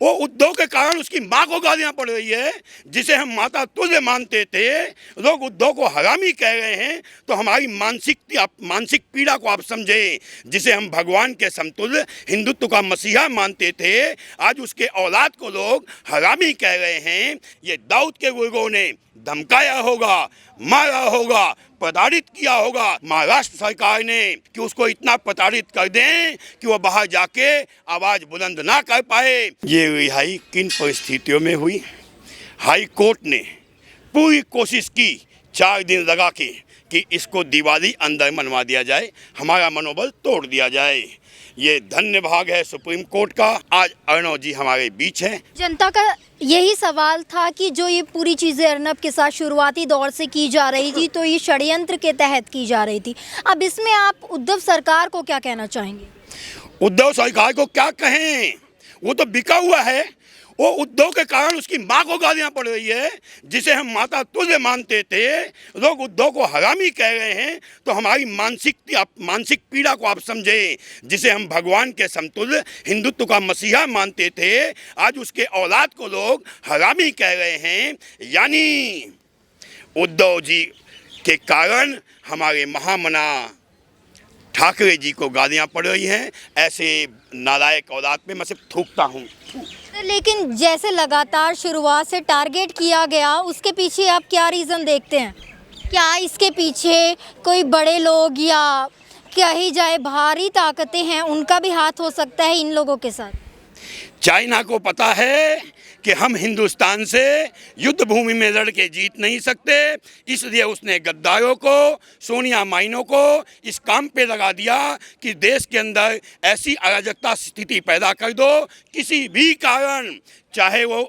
वो उद्धव के कारण उसकी माँ को गालियां पड़ रही है, जिसे हम माता तुल्य मानते थे। लोग उद्धव को हरामी कह रहे हैं, तो हमारी मानसिक पीड़ा को आप समझें। जिसे हम भगवान के समतुल्य हिंदुत्व का मसीहा मानते थे, आज उसके औलाद को लोग हरामी कह रहे हैं। ये दाऊद के लोगों ने धमकाया होगा, मारा होगा, प्रताड़ित किया होगा महाराष्ट्र सरकार ने, कि उसको इतना प्रताड़ित कर दें कि वो बाहर जाके आवाज बुलंद ना कर पाए। ये रिहाई किन परिस्थितियों में हुई? हाई कोर्ट ने पूरी कोशिश की 4 दिन लगा के कि इसको दिवाली अंदर मनवा दिया जाए, हमारा मनोबल तोड़ दिया जाए। ये धन्य भाग है सुप्रीम कोर्ट का, आज अर्णव जी हमारे बीच हैं। जनता का यही सवाल था कि जो ये पूरी चीज़ें अर्नब के साथ शुरुआती दौर से की जा रही थी, तो ये षड्यंत्र के तहत की जा रही थी। अब इसमें आप उद्धव सरकार को क्या कहना चाहेंगे? उद्धव सरकार को क्या कहें, वो तो बिका हुआ है। वो उद्धव के कारण उसकी माँ को गालियां पड़ रही है, जिसे हम माता तुल्य मानते थे। लोग उद्धव को हरामी कह रहे हैं, तो हमारी मानसिक पीड़ा को आप समझें। जिसे हम भगवान के समतुल्य हिंदुत्व का मसीहा मानते थे, आज उसके औलाद को लोग हरामी कह रहे हैं। यानी उद्धव जी के कारण हमारे महामना ठाकरे जी को गालियां पड़ रही हैं। ऐसे नालायक औलाद पे मैं सिर्फ थूकता हूँ। लेकिन जैसे लगातार शुरुआत से टारगेट किया गया, उसके पीछे आप क्या रीज़न देखते हैं? क्या इसके पीछे कोई बड़े लोग या कही जाए भारी ताकतें हैं, उनका भी हाथ हो सकता है इन लोगों के साथ? चाइना को पता है कि हम हिंदुस्तान से युद्ध भूमि में लड़ के जीत नहीं सकते, इसलिए उसने गद्दारों को, सोनिया माइनों को इस काम पे लगा दिया कि देश के अंदर ऐसी अराजकता स्थिति पैदा कर दो, किसी भी कारण, चाहे वो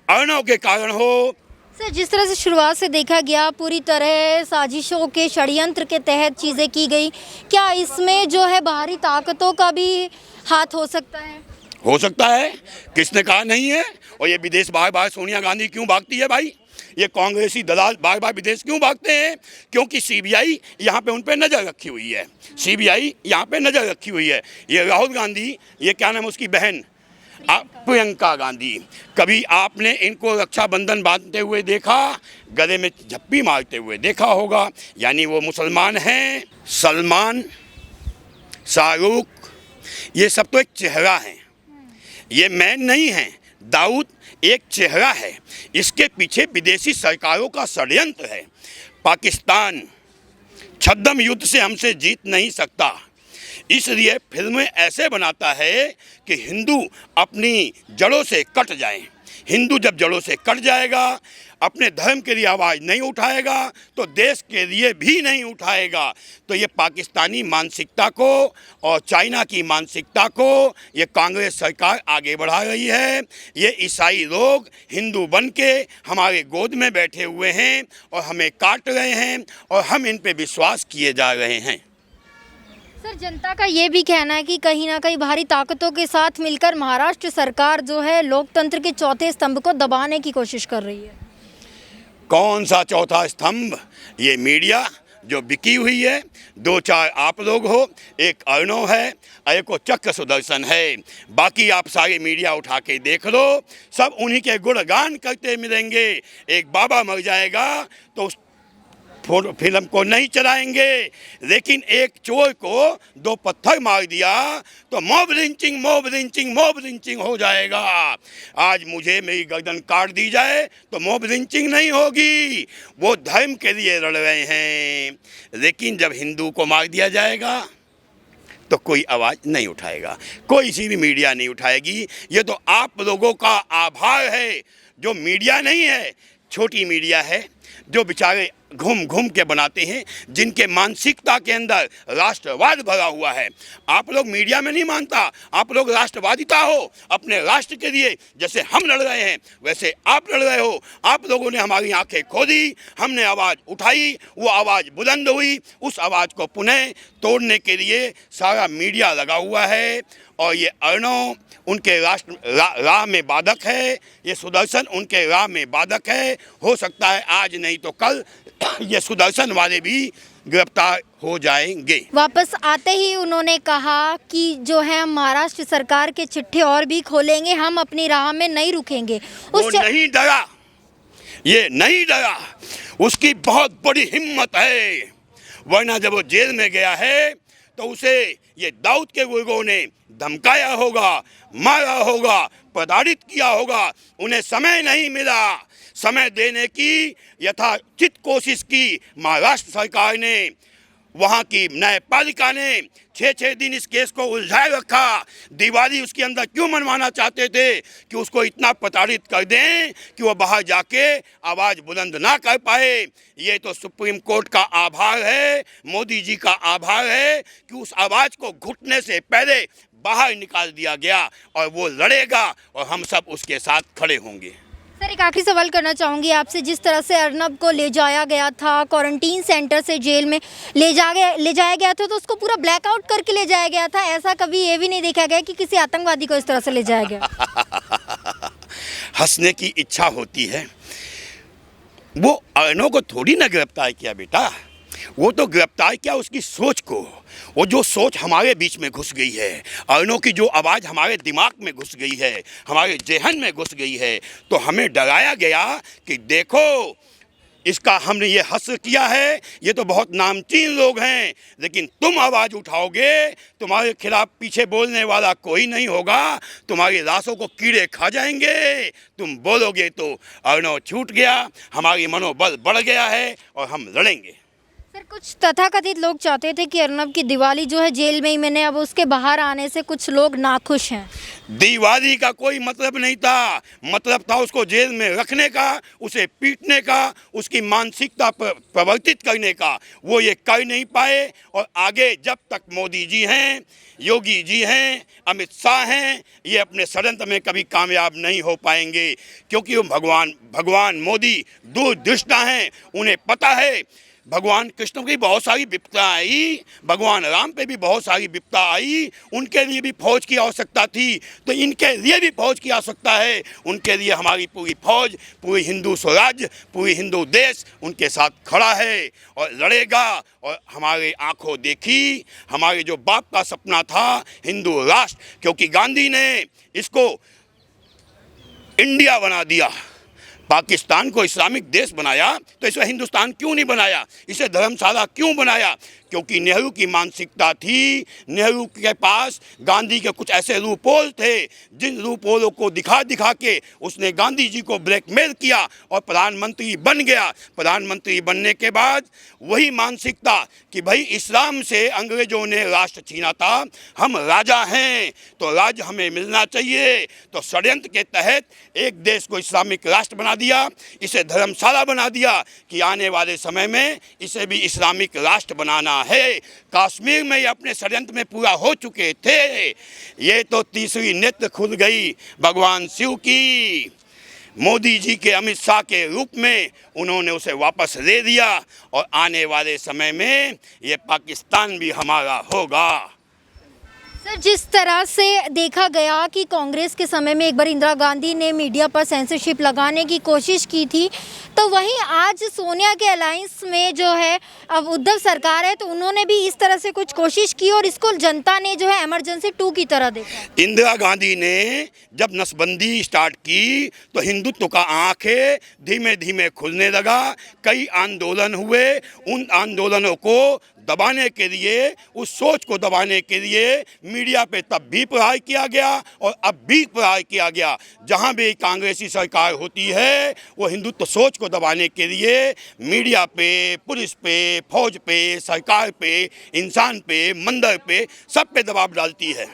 अर्णव के कारण हो। सर, जिस तरह से शुरुआत से देखा गया, पूरी तरह साजिशों के षड्यंत्र के तहत चीज़ें की गई, क्या इसमें जो है बाहरी ताकतों का भी हाथ हो सकता है? हो सकता है, किसने कहा नहीं है। और ये विदेश बार बार सोनिया गांधी क्यों भागती है भाई? ये कांग्रेसी दलाल बार बार विदेश क्यों भागते हैं? क्योंकि सीबीआई यहाँ पे उन पे नज़र रखी हुई है। सीबीआई यहाँ पे नज़र रखी हुई है। ये राहुल गांधी, ये क्या नाम है उसकी बहन प्रियंका गांधी, कभी आपने इनको रक्षाबंधन बांधते हुए देखा? गले में झप्पी मारते हुए देखा होगा। यानी वो मुसलमान हैं। सलमान, शाहरुख, ये सब तो एक चेहरा है, ये मैन नहीं है। दाऊद एक चेहरा है, इसके पीछे विदेशी सरकारों का षड्यंत्र है। पाकिस्तान छद्म युद्ध से हमसे जीत नहीं सकता, इसलिए फिल्में ऐसे बनाता है कि हिंदू अपनी जड़ों से कट जाएं। हिंदू जब जड़ों से कट जाएगा, अपने धर्म के लिए आवाज़ नहीं उठाएगा, तो देश के लिए भी नहीं उठाएगा। तो ये पाकिस्तानी मानसिकता को और चाइना की मानसिकता को ये कांग्रेस सरकार आगे बढ़ा रही है। ये ईसाई लोग हिंदू बन के हमारे गोद में बैठे हुए हैं और हमें काट रहे हैं, और हम इन पे विश्वास किए जा रहे हैं। सर, जनता का ये भी कहना है कि कहीं ना कहीं बाहरी ताकतों के साथ मिलकर महाराष्ट्र सरकार जो है लोकतंत्र के चौथे स्तंभ को दबाने की कोशिश कर रही है। कौन सा चौथा स्तंभ? ये मीडिया जो बिकी हुई है। 2-4 आप लोग हो, एक अर्णव है, एक वो चक्र सुदर्शन है। बाकी आप सारे मीडिया उठा के देख लो, सब उन्हीं के गुणगान करते मिलेंगे। एक बाबा मर जाएगा तो उस फिल्म को नहीं चलाएंगे, लेकिन एक चोर को 2 पत्थर मार दिया तो मॉब लिंचिंग हो जाएगा। आज मुझे मेरी गर्दन काट दी जाए तो मॉब लिंचिंग नहीं होगी, वो धर्म के लिए लड़ रहे हैं। लेकिन जब हिंदू को मार दिया जाएगा तो कोई आवाज़ नहीं उठाएगा, कोई सी भी मीडिया नहीं उठाएगी। ये तो आप लोगों का आभार है, जो मीडिया नहीं है, छोटी मीडिया है, जो बेचारे घूम घूम के बनाते हैं, जिनके मानसिकता के अंदर राष्ट्रवाद भरा हुआ है। आप लोग मीडिया में नहीं मानता, आप लोग राष्ट्रवादिता हो। अपने राष्ट्र के लिए जैसे हम लड़ रहे हैं, वैसे आप लड़ रहे हो। आप लोगों ने हमारी आंखें खोली, हमने आवाज़ उठाई, वो आवाज़ बुलंद हुई। उस आवाज़ को पुनः तोड़ने के लिए सारा मीडिया लगा हुआ है। और ये अर्णव उनके राह में बाधक है, ये सुदर्शन उनके राह में बाधक है। हो सकता है आज नहीं तो कल ये सुदर्शन वाले भी गिरफ्तार हो जाएंगे। वापस आते ही उन्होंने कहा कि जो है हम महाराष्ट्र सरकार के चिट्ठे और भी खोलेंगे, हम अपनी राह में नहीं रुकेंगे। वो नहीं डरा, ये नहीं डरा, उसकी बहुत बड़ी हिम्मत है। वरना जब वो जेल में गया है तो उसे ये दाऊद के गुर्गों ने धमकाया होगा, मारा होगा, प्रताड़ित किया होगा। उन्हें समय नहीं मिला, समय देने की यथाचित कोशिश की महाराष्ट्र सरकार ने, वहाँ की न्यायपालिका ने 6-6 दिन इस केस को उलझाए रखा। दिवाली उसके अंदर क्यों मनवाना चाहते थे कि उसको इतना प्रताड़ित कर दें कि वो बाहर जाके आवाज़ बुलंद ना कर पाए। ये तो सुप्रीम कोर्ट का आभार है, मोदी जी का आभार है कि उस आवाज़ को घुटने से पहले बाहर निकाल दिया गया और वो लड़ेगा और हम सब उसके साथ खड़े होंगे। सर, एक आखिरी सवाल करना चाहूँगी आपसे। जिस तरह से अर्नब को ले जाया गया था, क्वारंटीन सेंटर से जेल में ले जाया गया था, तो उसको पूरा ब्लैकआउट करके ले जाया गया था। ऐसा कभी ये भी नहीं देखा गया कि किसी आतंकवादी को इस तरह से ले जाया गया। हंसने की इच्छा होती है। वो अर्नब को थोड़ी ना गिरफ्तार किया बेटा, वो तो गिरफ्तार किया उसकी सोच को। वो जो सोच हमारे बीच में घुस गई है, अर्नब की जो आवाज़ हमारे दिमाग में घुस गई है, हमारे जेहन में घुस गई है, तो हमें डराया गया कि देखो इसका हमने ये हस्र किया है, ये तो बहुत नामचीन लोग हैं, लेकिन तुम आवाज़ उठाओगे, तुम्हारे खिलाफ पीछे बोलने वाला कोई नहीं होगा, तुम्हारी लाशों को कीड़े खा जाएंगे, तुम बोलोगे तो। अर्नब छूट गया, हमारी मनोबल बढ़ गया है और हम लड़ेंगे। सर, कुछ तथाकथित लोग चाहते थे कि अर्नब की दिवाली जो है जेल में ही मैंने, अब उसके बाहर आने से कुछ लोग नाखुश हैं। दिवाली का कोई मतलब नहीं था, मतलब था उसको जेल में रखने का, उसे पीटने का, उसकी मानसिकता प्रवर्तित करने का। वो ये कर नहीं पाए और आगे जब तक मोदी जी हैं, योगी जी हैं, अमित शाह हैं, ये अपने षड्यंत्र में कभी कामयाब नहीं हो पाएंगे, क्योंकि वो भगवान मोदी दूरदृष्टा हैं। उन्हें पता है भगवान कृष्ण की बहुत सारी विपदा आई, भगवान राम पे भी बहुत सारी विपदा आई, उनके लिए भी फौज की आवश्यकता थी, तो इनके लिए भी फौज की आवश्यकता है। उनके लिए हमारी पूरी फौज, पूरी हिंदू स्वराज्य, पूरी हिंदू देश उनके साथ खड़ा है और लड़ेगा। और हमारे आंखों देखी, हमारे जो बाप का सपना था हिंदू राष्ट्र, क्योंकि गांधी ने इसको इंडिया बना दिया, पाकिस्तान को इस्लामिक देश बनाया, तो इसे हिंदुस्तान क्यों नहीं बनाया, इसे धर्मशाला क्यों बनाया? क्योंकि नेहरू की मानसिकता थी, नेहरू के पास गांधी के कुछ ऐसे लूपोल थे, जिन लूपोलों को दिखा दिखा के उसने गांधी जी को ब्लैकमेल किया और प्रधानमंत्री बन गया। प्रधानमंत्री बनने के बाद वही मानसिकता कि भाई इस्लाम से अंग्रेजों ने राष्ट्र छीना था, हम राजा हैं तो राज हमें मिलना चाहिए, तो षड्यंत्र के तहत एक देश को इस्लामिक राष्ट्र बना दिया, इसे धर्मशाला बना दिया कि आने वाले समय में इसे भी इस्लामिक राष्ट्र बनाना है। कश्मीर में ये अपने षड्यंत्र में पूरा हो चुके थे। ये तो तीसरी नेत्र खुल गई भगवान शिव की। मोदी जी के अमित शाह के रूप में उन्होंने उसे वापस ले दिया और आने वाले समय में ये पाकिस्तान भी हमारा होगा। सर, जिस तरह से देखा गया कि कांग्रेस के समय में एक बार इंदिरा गांधी ने मीडिया पर सेंसरशिप लगाने की कोशिश की थी, तो वहीं आज सोनिया के अलायंस में जो है अब उद्धव सरकार है, तो उन्होंने भी इस तरह से कुछ कोशिश की और इसको जनता ने जो है इमरजेंसी 2 की तरह देखा। इंदिरा गांधी ने जब नसबंदी स्टार्ट की तो हिंदुत्व का आंखें धीमे धीमे खुलने लगा। कई आंदोलन हुए, उन आंदोलनों को दबाने के लिए, उस सोच को दबाने के लिए मीडिया पे तब भी प्रहार किया गया और अब भी प्रहार किया गया। जहां भी कांग्रेसी सरकार होती है वो हिंदुत्व सोच को दबाने के लिए मीडिया पे, पुलिस पे, फौज पे, सरकार पे, इंसान पे, मंदिर पे, सब पे दबाव डालती है।